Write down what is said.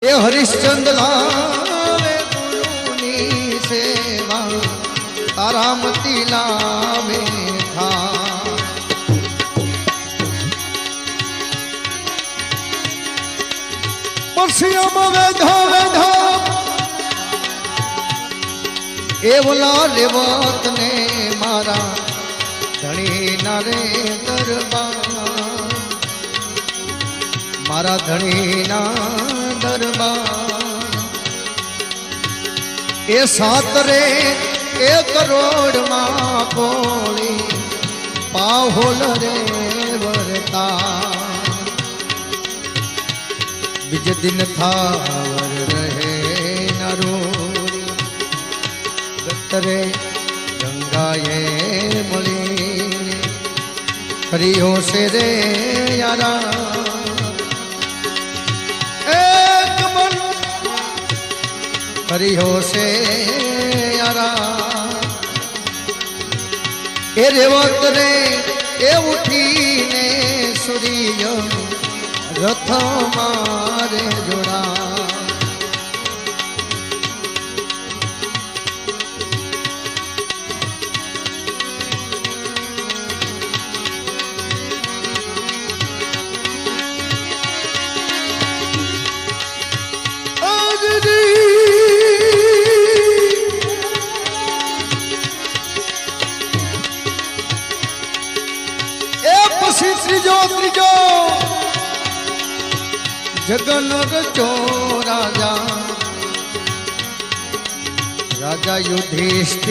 ये हरिश्चंद्र लावे गुरुनी सेवा तारामती लावे था। परसियम वेधा वेधा एवला रेवत ने मारा धनी नारे दरबार मारा धनी ना दरबार ए सातरे 1 करोड़ मां पोली पाहोल रे वरता बीज दिन थावर रहे नरोरी गतरे गंगाए मली हरियो से रे यारा हरिहो से यारा ए रेवत रे ए उठी ने सूर्य रथ मारे जोड़ा त्रिजो त्रिजो जगन रचो राजा राजा युधिष्ठिर